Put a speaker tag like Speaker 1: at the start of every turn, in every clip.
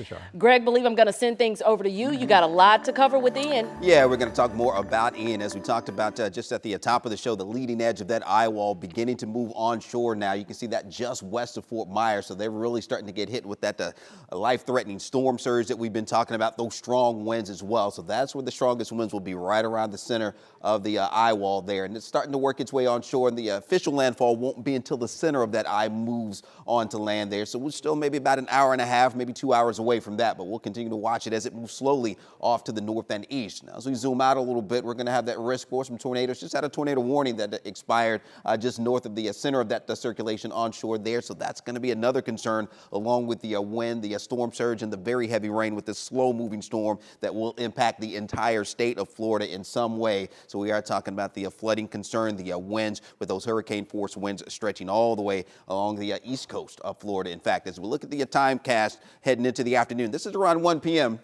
Speaker 1: For sure.
Speaker 2: Greg, believe I'm going to send things over to you. You got a lot to cover with Ian.
Speaker 3: Yeah, we're going to talk more about Ian. As we talked about just at the top of the show, the leading edge of that eye wall beginning to move onshore now. You can see that just west of Fort Myers. So they're really starting to get hit with that life-threatening storm surge that we've been talking about, those strong winds as well. So that's where the strongest winds will be, right around the center of the eye wall there. And it's starting to work its way onshore, and the official landfall won't be until the center of that eye moves onto land there. So we're still maybe about an hour and a half, maybe 2 hours away from that, but we'll continue to watch it as it moves slowly off to the north and east. Now, as we zoom out a little bit, we're going to have that risk for some tornadoes. Just had a tornado warning that expired just north of the center of that circulation onshore there. So that's going to be another concern, along with the wind, the storm surge, and the very heavy rain with this slow moving storm that will impact the entire state of Florida in some way. So we are talking about the flooding concern, the winds with those hurricane force winds stretching all the way along the east coast of Florida. In fact, as we look at the time cast heading into the afternoon, this is around 1 p.m.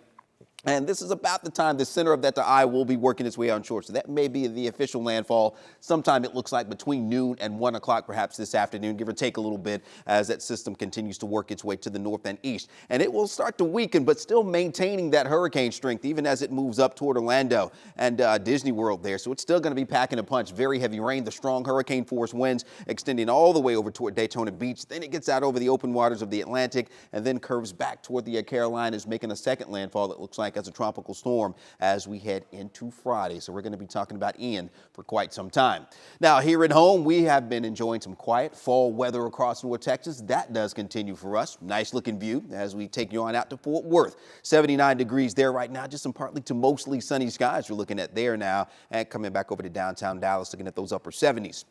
Speaker 3: And this is about the time the center of that eye will be working its way onshore. So that may be the official landfall. Sometime it looks like between noon and 1 o'clock, perhaps this afternoon, give or take a little bit, as that system continues to work its way to the north and east. And it will start to weaken, but still maintaining that hurricane strength, even as it moves up toward Orlando and Disney World there. So it's still going to be packing a punch. Very heavy rain, the strong hurricane force winds extending all the way over toward Daytona Beach. Then it gets out over the open waters of the Atlantic and then curves back toward the Carolinas, making a second landfall that looks like as a tropical storm as we head into Friday. So we're going to be talking about Ian for quite some time. Now, here at home, we have been enjoying some quiet fall weather across North Texas. That does continue for us. Nice looking view as we take you on out to Fort Worth. 79 degrees there right now, just some partly to mostly sunny skies we're looking at there now, and coming back over to downtown Dallas, looking at those upper 70s.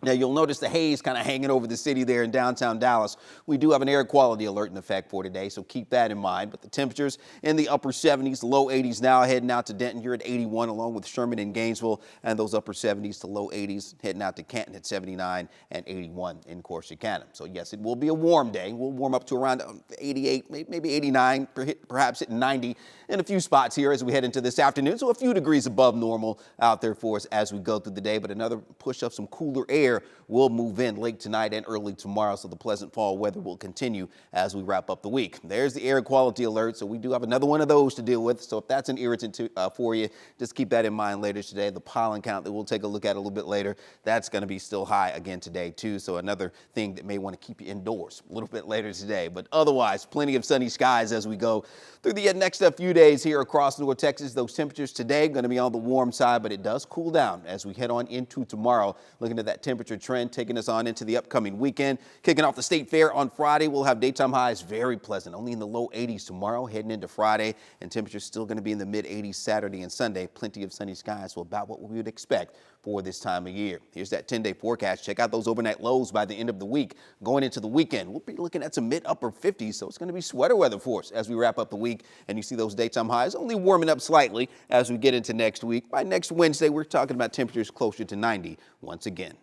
Speaker 3: Now, you'll notice the haze kind of hanging over the city there in downtown Dallas. We do have an air quality alert in effect for today, so keep that in mind. But the temperatures in the upper 70s, low 80s now, heading out to Denton. You're at 81, along with Sherman and Gainesville, and those upper 70s to low 80s, heading out to Canton at 79 and 81 in Corsicana. So, yes, it will be a warm day. We'll warm up to around 88, maybe 89, perhaps hitting 90 in a few spots here as we head into this afternoon. So a few degrees above normal out there for us as we go through the day. But another push of some cooler air will move in late tonight and early tomorrow, so the pleasant fall weather will continue as we wrap up the week. There's the air quality alert, so we do have another one of those to deal with. So if that's an irritant for you, just keep that in mind later today. The pollen count that we'll take a look at a little bit later, that's going to be still high again today too. So another thing that may want to keep you indoors a little bit later today. But otherwise, plenty of sunny skies as we go through the next few days here across North Texas. Those temperatures today going to be on the warm side, but it does cool down as we head on into tomorrow. Looking at that temperature trend taking us on into the upcoming weekend. Kicking off the State Fair on Friday, we'll have daytime highs very pleasant, only in the low 80s tomorrow, heading into Friday, and temperatures still going to be in the mid 80s Saturday and Sunday. Plenty of sunny skies, so about what we would expect for this time of year. Here's that 10-day forecast. Check out those overnight lows by the end of the week. Going into the weekend, we'll be looking at some mid-upper 50s, so it's going to be sweater weather for us as we wrap up the week. And you see those daytime highs only warming up slightly as we get into next week. By next Wednesday, we're talking about temperatures closer to 90 once again.